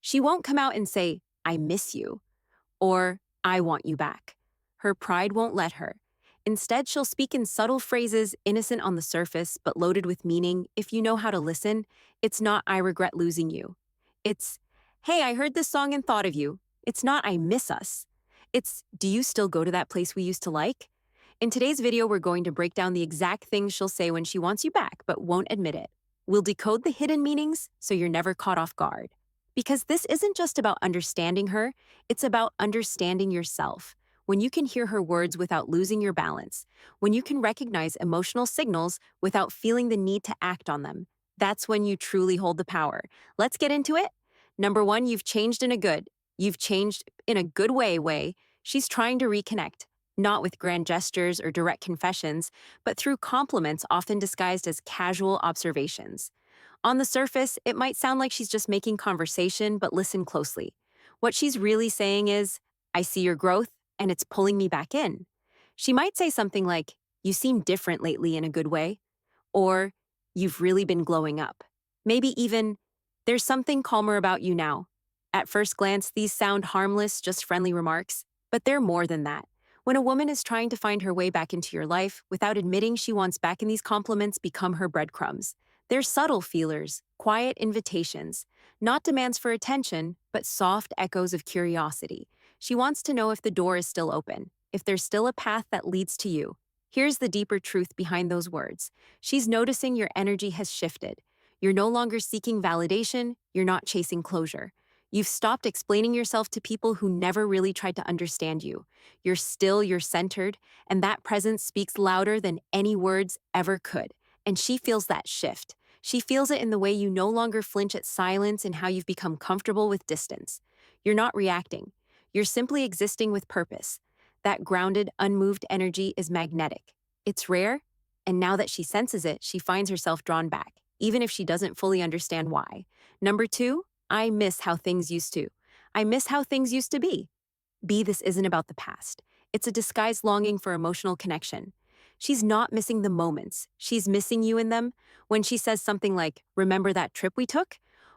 She won't come out and say, I miss you, or I want you back. Her pride won't let her. Instead, she'll speak in subtle phrases, innocent on the surface, but loaded with meaning. If you know how to listen, it's not, I regret losing you. It's, hey, I heard this song and thought of you. It's not, I miss us. It's, do you still go to that place we used to like? In today's video, we're going to break down the exact things she'll say when she wants you back, but won't admit it. We'll decode the hidden meanings so you're never caught off guard. Because this isn't just about understanding her, it's about understanding yourself. When you can hear her words without losing your balance, when you can recognize emotional signals without feeling the need to act on them, that's when you truly hold the power. Let's get into it. Number one, you've changed in a good way. She's trying to reconnect, not with grand gestures or direct confessions, but through compliments often disguised as casual observations. On the surface, it might sound like she's just making conversation, but listen closely. What she's really saying is, I see your growth, and it's pulling me back in. She might say something like, you seem different lately in a good way, or you've really been glowing up. Maybe even, there's something calmer about you now. At first glance, these sound harmless, just friendly remarks, but they're more than that. When a woman is trying to find her way back into your life without admitting she wants back in, these compliments become her breadcrumbs. They're subtle feelers, quiet invitations, not demands for attention, but soft echoes of curiosity. She wants to know if the door is still open, if there's still a path that leads to you. Here's the deeper truth behind those words. She's noticing your energy has shifted. You're no longer seeking validation, you're not chasing closure. You've stopped explaining yourself to people who never really tried to understand you. You're centered, and that presence speaks louder than any words ever could. And she feels that shift. She feels it in the way you no longer flinch at silence and how you've become comfortable with distance. You're not reacting. You're simply existing with purpose. That grounded, unmoved energy is magnetic. It's rare, and now that she senses it, she finds herself drawn back, even if she doesn't fully understand why. Number two, I miss how things used to. I miss how things used to be. This isn't about the past. It's a disguised longing for emotional connection. She's not missing the moments. She's missing you in them. When she says something like, remember that trip we took?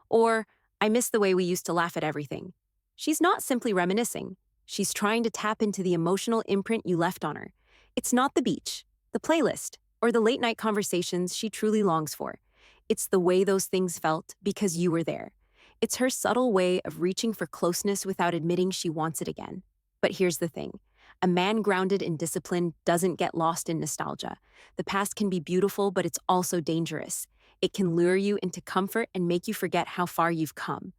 Or, I miss the way we used to laugh at everything. She's not simply reminiscing. She's trying to tap into the emotional imprint you left on her. It's not the beach, the playlist, or the late night conversations she truly longs for. It's the way those things felt because you were there. It's her subtle way of reaching for closeness without admitting she wants it again. But here's the thing. A man grounded in discipline doesn't get lost in nostalgia. The past can be beautiful, but it's also dangerous. It can lure you into comfort and make you forget how far you've come.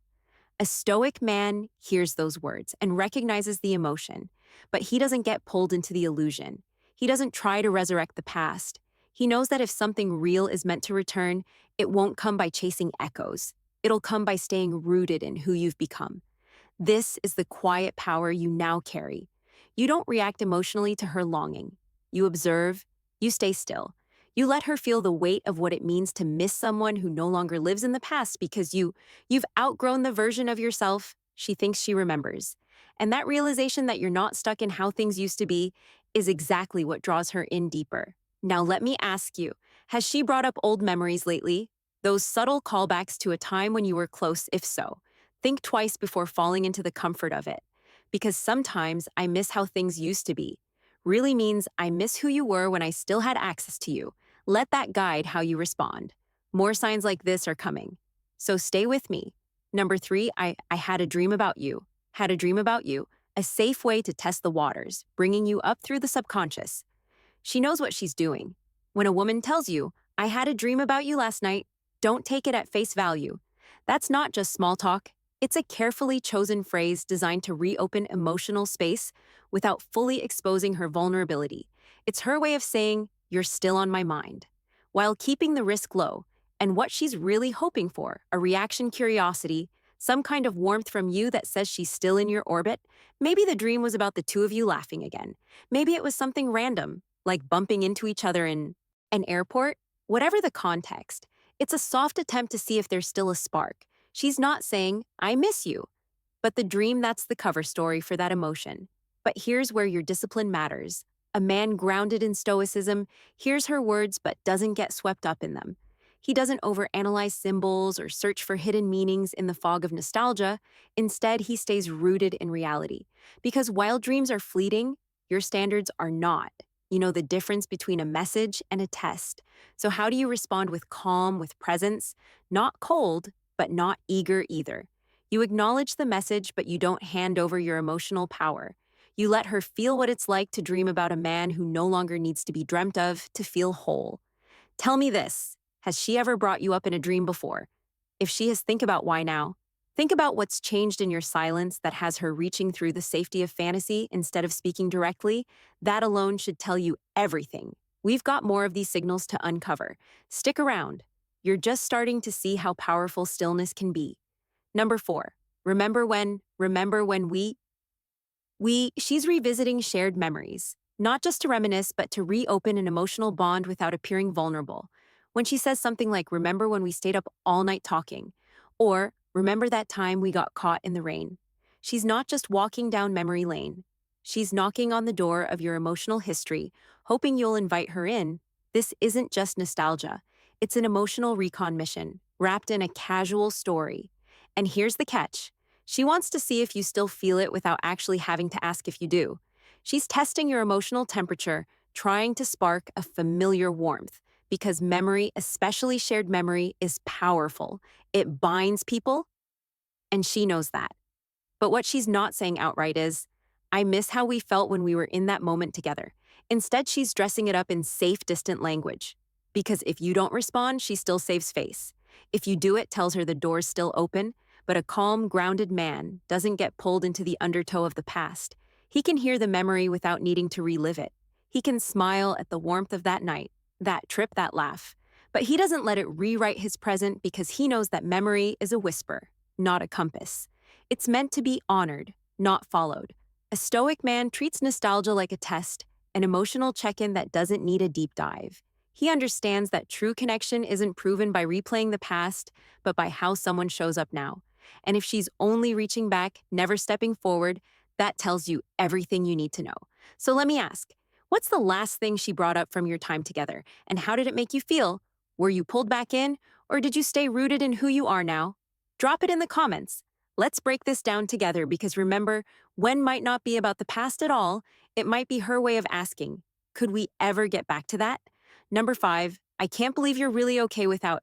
A stoic man hears those words and recognizes the emotion, but he doesn't get pulled into the illusion. He doesn't try to resurrect the past. He knows that if something real is meant to return, it won't come by chasing echoes. It'll come by staying rooted in who you've become. This is the quiet power you now carry. You don't react emotionally to her longing. You observe, you stay still. You let her feel the weight of what it means to miss someone who no longer lives in the past because you've outgrown the version of yourself she thinks she remembers. And that realization that you're not stuck in how things used to be is exactly what draws her in deeper. Now let me ask you, has she brought up old memories lately? Those subtle callbacks to a time when you were close? If so, think twice before falling into the comfort of it. Because sometimes I miss how things used to be really means I miss who you were when I still had access to you. Let that guide how you respond. More signs like this are coming. So stay with me. Number three, I had a dream about you. Had a dream about you. A safe way to test the waters, bringing you up through the subconscious. She knows what she's doing. When a woman tells you, I had a dream about you last night, don't take it at face value. That's not just small talk. It's a carefully chosen phrase designed to reopen emotional space without fully exposing her vulnerability. It's her way of saying, you're still on my mind, while keeping the risk low. And what she's really hoping for, a reaction curiosity, some kind of warmth from you that says she's still in your orbit. Maybe the dream was about the two of you laughing again. Maybe it was something random, like bumping into each other in an airport. Whatever the context, it's a soft attempt to see if there's still a spark. She's not saying, I miss you. But the dream, that's the cover story for that emotion. But here's where your discipline matters. A man grounded in Stoicism hears her words but doesn't get swept up in them. He doesn't overanalyze symbols or search for hidden meanings in the fog of nostalgia. Instead, he stays rooted in reality. Because while dreams are fleeting, your standards are not. You know the difference between a message and a test. So, how do you respond with calm, with presence? Not cold, but not eager either. You acknowledge the message, but you don't hand over your emotional power. You let her feel what it's like to dream about a man who no longer needs to be dreamt of to feel whole. Tell me this, has she ever brought you up in a dream before? If she has, think about why now. Think about what's changed in your silence that has her reaching through the safety of fantasy instead of speaking directly. That alone should tell you everything. We've got more of these signals to uncover. Stick around. You're just starting to see how powerful stillness can be. Number 4. She's revisiting shared memories, not just to reminisce, but to reopen an emotional bond without appearing vulnerable. When she says something like, remember when we stayed up all night talking, or remember that time we got caught in the rain, she's not just walking down memory lane. She's knocking on the door of your emotional history, hoping you'll invite her in. This isn't just nostalgia, it's an emotional recon mission, wrapped in a casual story. And here's the catch. She wants to see if you still feel it without actually having to ask if you do. She's testing your emotional temperature, trying to spark a familiar warmth, because memory, especially shared memory, is powerful. It binds people, and she knows that. But what she's not saying outright is, I miss how we felt when we were in that moment together. Instead, she's dressing it up in safe, distant language. Because if you don't respond, she still saves face. If you do, it tells her the door's still open, but a calm, grounded man doesn't get pulled into the undertow of the past. He can hear the memory without needing to relive it. He can smile at the warmth of that night, that trip, that laugh. But he doesn't let it rewrite his present because he knows that memory is a whisper, not a compass. It's meant to be honored, not followed. A stoic man treats nostalgia like a test, an emotional check-in that doesn't need a deep dive. He understands that true connection isn't proven by replaying the past, but by how someone shows up now. And if she's only reaching back, never stepping forward, that tells you everything you need to know. So let me ask, what's the last thing she brought up from your time together, and how did it make you feel? Were you pulled back in, or did you stay rooted in who you are now? Drop it in the comments. Let's break this down together because remember, when might not be about the past at all, it might be her way of asking, could we ever get back to that? Number 5, I can't believe you're really okay without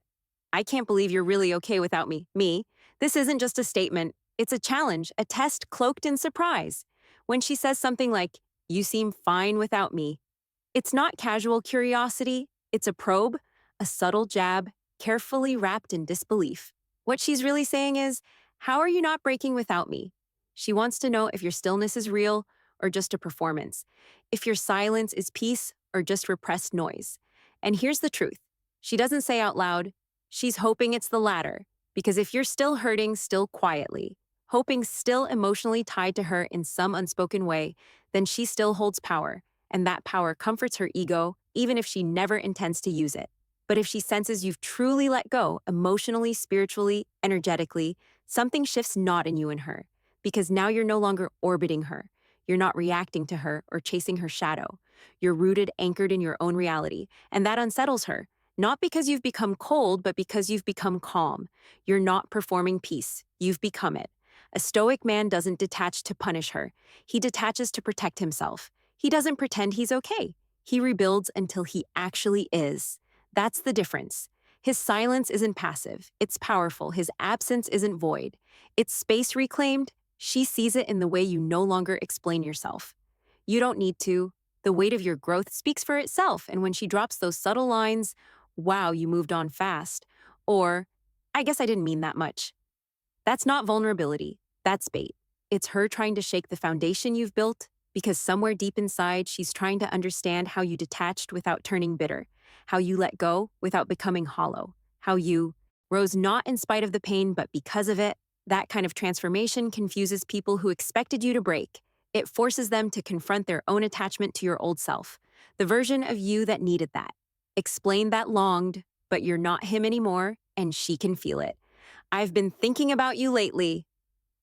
me. Me. This isn't just a statement, it's a challenge, a test cloaked in surprise. When she says something like, you seem fine without me, it's not casual curiosity, it's a probe, a subtle jab, carefully wrapped in disbelief. What she's really saying is, how are you not breaking without me? She wants to know if your stillness is real or just a performance, if your silence is peace or just repressed noise. And here's the truth. She doesn't say out loud, she's hoping it's the latter, because if you're still hurting, still quietly, hoping still emotionally tied to her in some unspoken way, then she still holds power, and that power comforts her ego, even if she never intends to use it. But if she senses you've truly let go, emotionally, spiritually, energetically, something shifts not in you and her, because now you're no longer orbiting her. You're not reacting to her or chasing her shadow. You're rooted, anchored in your own reality, and that unsettles her. Not because you've become cold, but because you've become calm. You're not performing peace. You've become it. A stoic man doesn't detach to punish her. He detaches to protect himself. He doesn't pretend he's okay. He rebuilds until he actually is. That's the difference. His silence isn't passive. It's powerful. His absence isn't void. It's space reclaimed. She sees it in the way you no longer explain yourself. You don't need to. The weight of your growth speaks for itself, and when she drops those subtle lines, wow, you moved on fast, or I guess I didn't mean that much. That's not vulnerability, that's bait. It's her trying to shake the foundation you've built, because somewhere deep inside, she's trying to understand how you detached without turning bitter, how you let go without becoming hollow, how you rose not in spite of the pain, but because of it. That kind of transformation confuses people who expected you to break. It forces them to confront their own attachment to your old self, the version of you that needed that. Explain that longed, but you're not him anymore, and she can feel it. I've been thinking about you lately.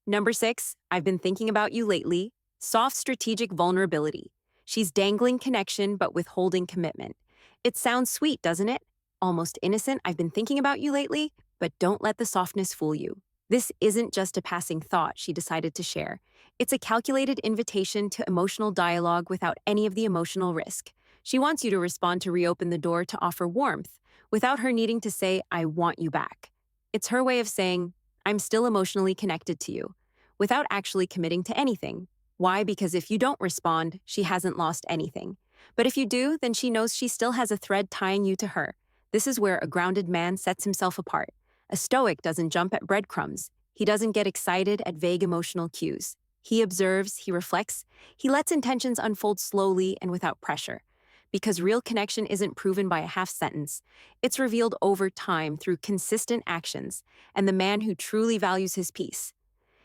Number 6, I've been thinking about you lately. Soft strategic vulnerability. She's dangling connection but withholding commitment. It sounds sweet, doesn't it? almost innocent, I've been thinking about you lately, but don't let the softness fool you. This isn't just a passing thought she decided to share. It's a calculated invitation to emotional dialogue without any of the emotional risk. She wants you to respond to reopen the door to offer warmth, without her needing to say, I want you back. It's her way of saying, I'm still emotionally connected to you, without actually committing to anything. Why? Because if you don't respond, she hasn't lost anything. But if you do, then she knows she still has a thread tying you to her. This is where a grounded man sets himself apart. A Stoic doesn't jump at breadcrumbs. He doesn't get excited at vague emotional cues. He observes, he reflects, he lets intentions unfold slowly and without pressure. Because real connection isn't proven by a half sentence, it's revealed over time through consistent actions, and the man who truly values his peace.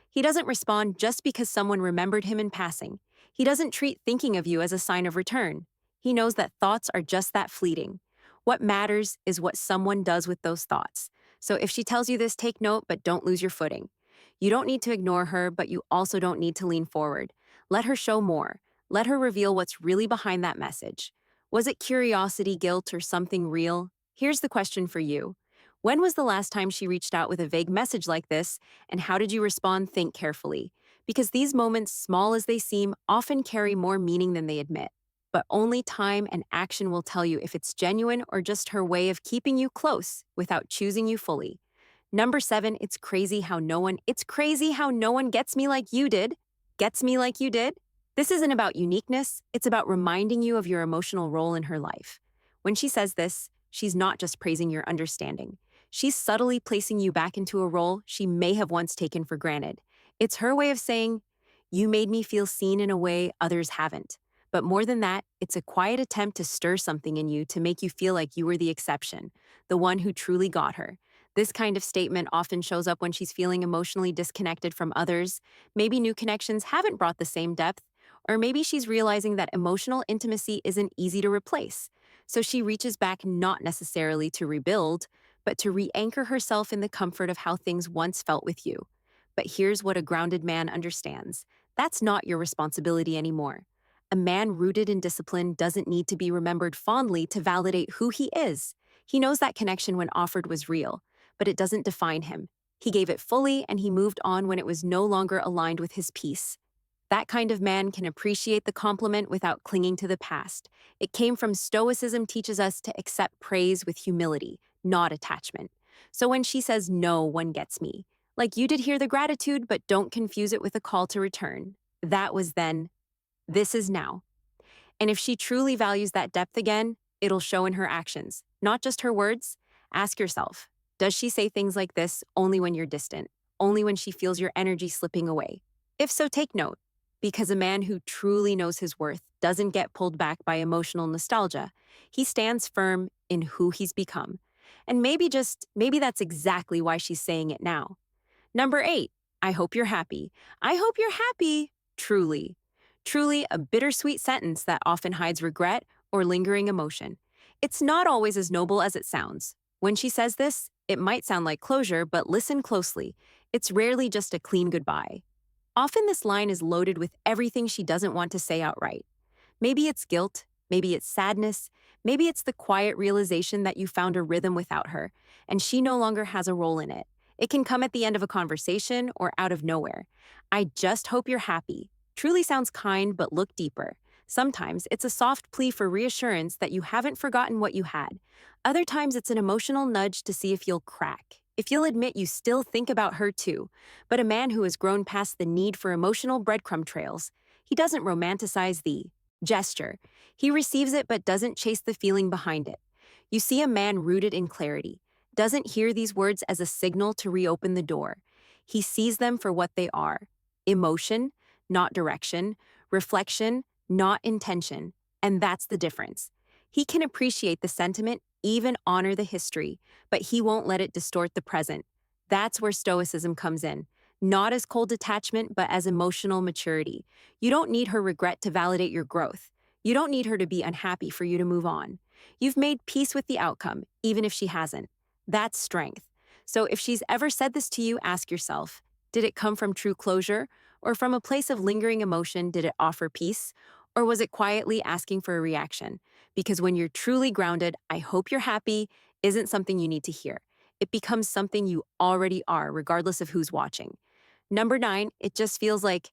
He doesn't respond just because someone remembered him in passing. He doesn't treat thinking of you as a sign of return. He knows that thoughts are just that fleeting. What matters is what someone does with those thoughts. So if she tells you this, take note, but don't lose your footing. You don't need to ignore her, but you also don't need to lean forward. Let her show more. Let her reveal what's really behind that message. Was it curiosity, guilt, or something real? Here's the question for you. When was the last time she reached out with a vague message like this, and how did you respond? Think carefully. Because these moments, small as they seem, often carry more meaning than they admit. But only time and action will tell you if it's genuine or just her way of keeping you close without choosing you fully. Number 7, it's crazy how no one gets me like you did. Gets me like you did? This isn't about uniqueness, it's about reminding you of your emotional role in her life. When she says this, she's not just praising your understanding. She's subtly placing you back into a role she may have once taken for granted. It's her way of saying, you made me feel seen in a way others haven't. But more than that, it's a quiet attempt to stir something in you to make you feel like you were the exception, the one who truly got her. This kind of statement often shows up when she's feeling emotionally disconnected from others. Maybe new connections haven't brought the same depth, or maybe she's realizing that emotional intimacy isn't easy to replace. So she reaches back not necessarily to rebuild, but to re anchor herself in the comfort of how things once felt with you. But here's what a grounded man understands: that's not your responsibility anymore. A man rooted in discipline doesn't need to be remembered fondly to validate who he is. He knows that connection when offered was real, but it doesn't define him. He gave it fully and he moved on when it was no longer aligned with his peace. That kind of man can appreciate the compliment without clinging to the past. It came from Stoicism teaches us to accept praise with humility, not attachment. So when she says, no one gets me, like you did hear the gratitude, but don't confuse it with a call to return. That was then, this is now. And if she truly values that depth again, it'll show in her actions, not just her words. Ask yourself, does she say things like this only when you're distant, only when she feels your energy slipping away? If so, take note, because a man who truly knows his worth doesn't get pulled back by emotional nostalgia. He stands firm in who he's become. And maybe that's exactly why she's saying it now. Number 8, I hope you're happy. I hope you're happy, truly. Truly a bittersweet sentence that often hides regret or lingering emotion. It's not always as noble as it sounds. When she says this, it might sound like closure, but listen closely. It's rarely just a clean goodbye. Often this line is loaded with everything she doesn't want to say outright. Maybe it's guilt, maybe it's sadness, maybe it's the quiet realization that you found a rhythm without her, and she no longer has a role in it. It can come at the end of a conversation or out of nowhere. I just hope you're happy. Truly sounds kind, but look deeper. Sometimes it's a soft plea for reassurance that you haven't forgotten what you had. Other times it's an emotional nudge to see if you'll crack, if you'll admit you still think about her too. But a man who has grown past the need for emotional breadcrumb trails, he doesn't romanticize the gesture. He receives it but doesn't chase the feeling behind it. You see a man rooted in clarity, doesn't hear these words as a signal to reopen the door. He sees them for what they are: emotion, not direction; reflection, not intention. And that's the difference. He can appreciate the sentiment, even honor the history, but he won't let it distort the present. That's where Stoicism comes in. Not as cold detachment, but as emotional maturity. You don't need her regret to validate your growth. You don't need her to be unhappy for you to move on. You've made peace with the outcome, even if she hasn't. That's strength. So if she's ever said this to you, ask yourself, did it come from true closure? Or from a place of lingering emotion, did it offer peace? Or was it quietly asking for a reaction? Because when you're truly grounded, I hope you're happy, isn't something you need to hear. It becomes something you already are, regardless of who's watching. Number 9, it just feels like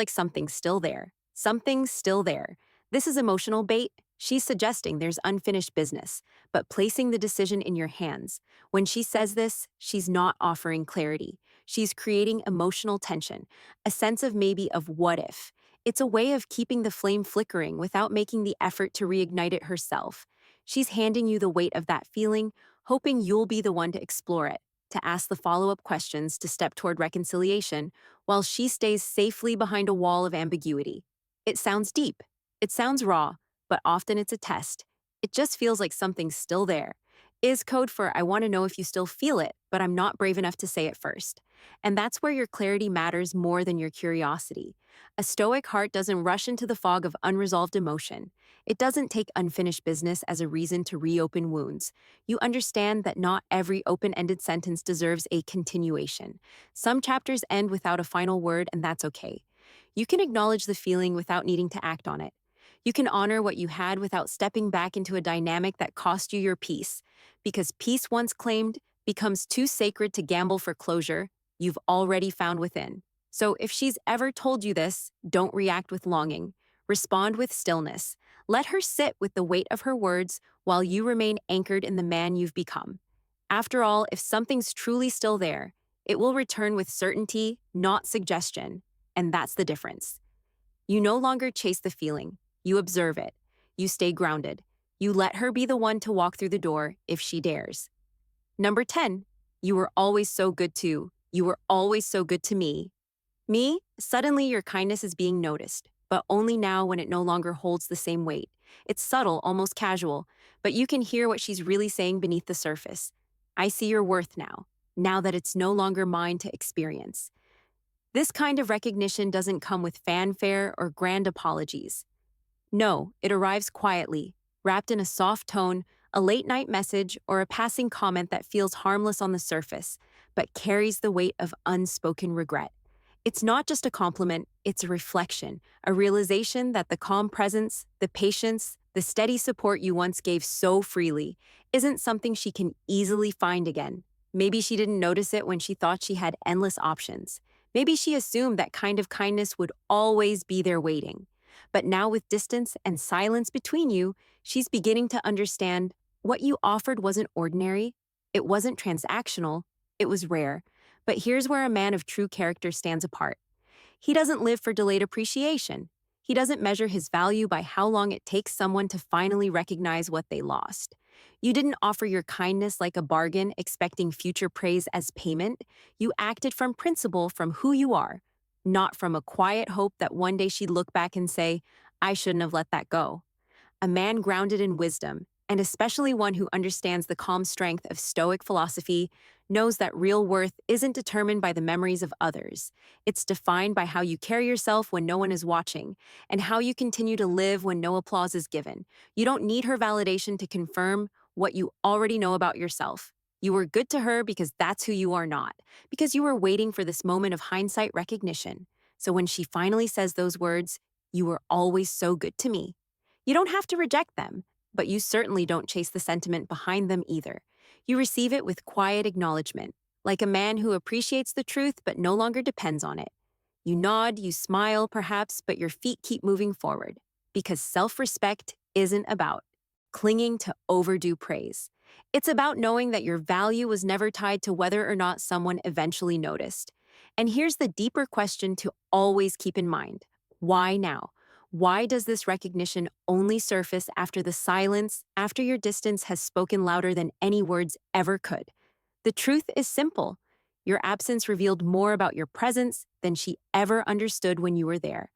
something's still there. Something's still there. This is emotional bait. She's suggesting there's unfinished business, but placing the decision in your hands. When she says this, she's not offering clarity. She's creating emotional tension, a sense of maybe of what if. It's a way of keeping the flame flickering without making the effort to reignite it herself. She's handing you the weight of that feeling, hoping you'll be the one to explore it, to ask the follow up questions, to step toward reconciliation, while she stays safely behind a wall of ambiguity. It sounds deep. It sounds raw, but often it's a test. It just feels like something's still there. Is code for I want to know if you still feel it, but I'm not brave enough to say it first. And that's where your clarity matters more than your curiosity. A stoic heart doesn't rush into the fog of unresolved emotion. It doesn't take unfinished business as a reason to reopen wounds. You understand that not every open ended sentence deserves a continuation. Some chapters end without a final word, and that's okay. You can acknowledge the feeling without needing to act on it. You can honor what you had without stepping back into a dynamic that cost you your peace. Because peace once claimed becomes too sacred to gamble for closure you've already found within. So if she's ever told you this, don't react with longing. Respond with stillness. Let her sit with the weight of her words while you remain anchored in the man you've become. After all, if something's truly still there, it will return with certainty, not suggestion. And that's the difference. You no longer chase the feeling, you observe it. You stay grounded. You let her be the one to walk through the door if she dares. Number 10, you were always so good to. You were always so good to me. Me, suddenly your kindness is being noticed, but only now when it no longer holds the same weight. It's subtle, almost casual, but you can hear what she's really saying beneath the surface. I see your worth now, now that it's no longer mine to experience. This kind of recognition doesn't come with fanfare or grand apologies. No, it arrives quietly, wrapped in a soft tone, a late night message, or a passing comment that feels harmless on the surface, but carries the weight of unspoken regret. It's not just a compliment, it's a reflection, a realization that the calm presence, the patience, the steady support you once gave so freely isn't something she can easily find again. Maybe she didn't notice it when she thought she had endless options. Maybe she assumed that kind of kindness would always be there waiting. But now, with distance and silence between you, she's beginning to understand what you offered wasn't ordinary, it wasn't transactional, it was rare. But here's where a man of true character stands apart. He doesn't live for delayed appreciation. He doesn't measure his value by how long it takes someone to finally recognize what they lost. You didn't offer your kindness like a bargain, expecting future praise as payment. You acted from principle, from who you are, not from a quiet hope that one day she'd look back and say, I shouldn't have let that go. A man grounded in wisdom, and especially one who understands the calm strength of Stoic philosophy, knows that real worth isn't determined by the memories of others. It's defined by how you carry yourself when no one is watching, and how you continue to live when no applause is given. You don't need her validation to confirm what you already know about yourself. You were good to her because that's who you are not, because you were waiting for this moment of hindsight recognition. So when she finally says those words, you were always so good to me, you don't have to reject them, but you certainly don't chase the sentiment behind them either. You receive it with quiet acknowledgement, like a man who appreciates the truth but no longer depends on it. You nod, you smile, perhaps, but your feet keep moving forward, because self-respect isn't about clinging to overdue praise. It's about knowing that your value was never tied to whether or not someone eventually noticed. And here's the deeper question to always keep in mind. Why now? Why does this recognition only surface after the silence, after your distance has spoken louder than any words ever could? The truth is simple. Your absence revealed more about your presence than she ever understood when you were there.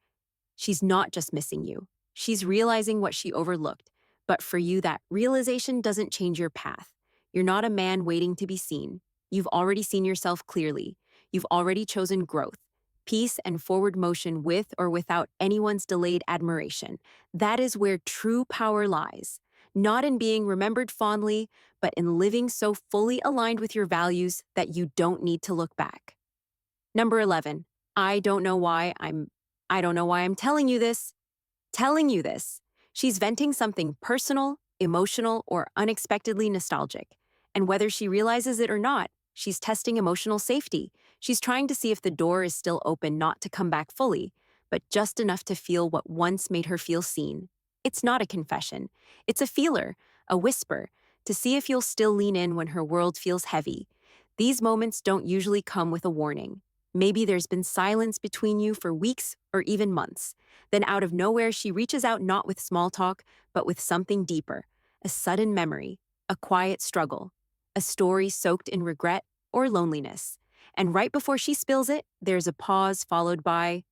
She's not just missing you. She's realizing what she overlooked. But for you, that realization doesn't change your path. You're not a man waiting to be seen. You've already seen yourself clearly. You've already chosen growth, peace, and forward motion with or without anyone's delayed admiration. That is where true power lies. Not in being remembered fondly, but in living so fully aligned with your values that you don't need to look back. Number 11, I don't know why I'm telling you this. Telling you this. She's venting something personal, emotional, or unexpectedly nostalgic. And whether she realizes it or not, she's testing emotional safety. She's trying to see if the door is still open, not to come back fully, but just enough to feel what once made her feel seen. It's not a confession. It's a feeler, a whisper, to see if you'll still lean in when her world feels heavy. These moments don't usually come with a warning. Maybe there's been silence between you for weeks or even months. Then out of nowhere, she reaches out not with small talk, but with something deeper, a sudden memory, a quiet struggle, a story soaked in regret or loneliness. And right before she spills it, there's a pause followed by,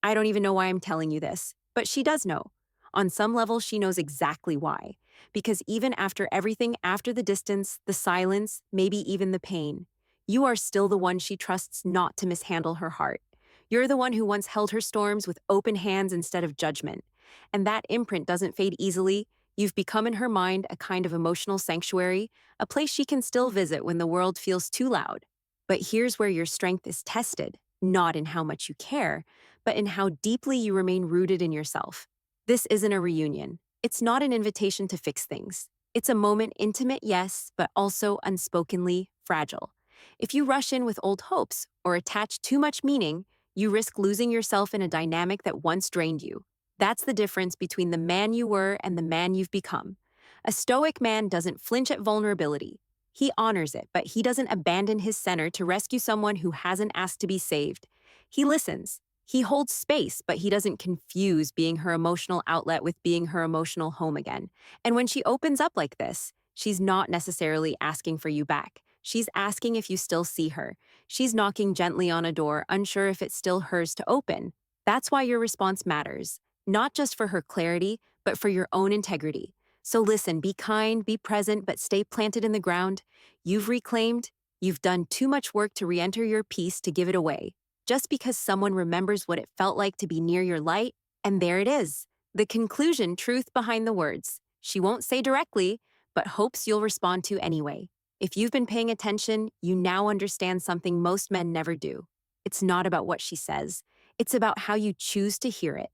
I don't even know why I'm telling you this, but she does know. On some level, she knows exactly why. Because even after everything, after the distance, the silence, maybe even the pain, you are still the one she trusts not to mishandle her heart. You're the one who once held her storms with open hands instead of judgment. And that imprint doesn't fade easily. You've become in her mind a kind of emotional sanctuary, a place she can still visit when the world feels too loud. But here's where your strength is tested, not in how much you care, but in how deeply you remain rooted in yourself. This isn't a reunion. It's not an invitation to fix things. It's a moment intimate, yes, but also unspokenly fragile. If you rush in with old hopes or attach too much meaning, you risk losing yourself in a dynamic that once drained you. That's the difference between the man you were and the man you've become. A stoic man doesn't flinch at vulnerability. He honors it, but he doesn't abandon his center to rescue someone who hasn't asked to be saved. He listens. He holds space, but he doesn't confuse being her emotional outlet with being her emotional home again. And when she opens up like this, she's not necessarily asking for you back. She's asking if you still see her. She's knocking gently on a door, unsure if it's still hers to open. That's why your response matters, not just for her clarity, but for your own integrity. So listen, be kind, be present, but stay planted in the ground. You've reclaimed, you've done too much work to re-enter your peace to give it away. Just because someone remembers what it felt like to be near your light, and there it is. The conclusion, truth behind the words. She won't say directly, but hopes you'll respond to anyway. If you've been paying attention, you now understand something most men never do. It's not about what she says. It's about how you choose to hear it.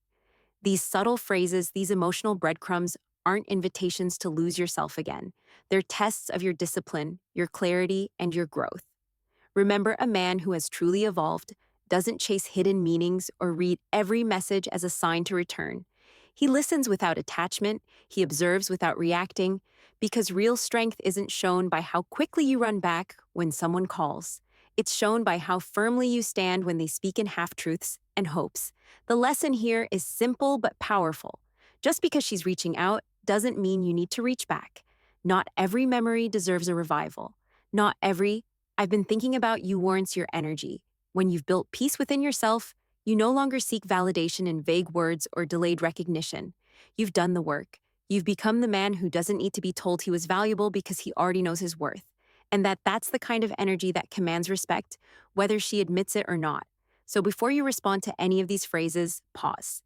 These subtle phrases, these emotional breadcrumbs, aren't invitations to lose yourself again. They're tests of your discipline, your clarity, and your growth. Remember, a man who has truly evolved doesn't chase hidden meanings or read every message as a sign to return. He listens without attachment, he observes without reacting, because real strength isn't shown by how quickly you run back when someone calls. It's shown by how firmly you stand when they speak in half-truths and hopes. The lesson here is simple but powerful. Just because she's reaching out doesn't mean you need to reach back. Not every memory deserves a revival. Not every I've been thinking about you warrants your energy. When you've built peace within yourself, you no longer seek validation in vague words or delayed recognition. You've done the work. You've become the man who doesn't need to be told he was valuable because he already knows his worth. And that's the kind of energy that commands respect, whether she admits it or not. So before you respond to any of these phrases, pause.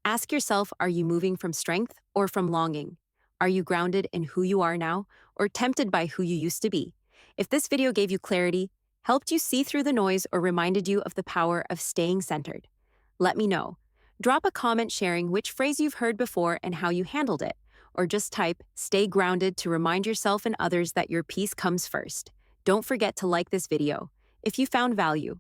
Ask yourself, are you moving from strength or from longing? Are you grounded in who you are now or tempted by who you used to be? If this video gave you clarity, helped you see through the noise, or reminded you of the power of staying centered, let me know. Drop a comment sharing which phrase you've heard before and how you handled it, or just type "stay grounded" to remind yourself and others that your peace comes first. Don't forget to like this video if you found value.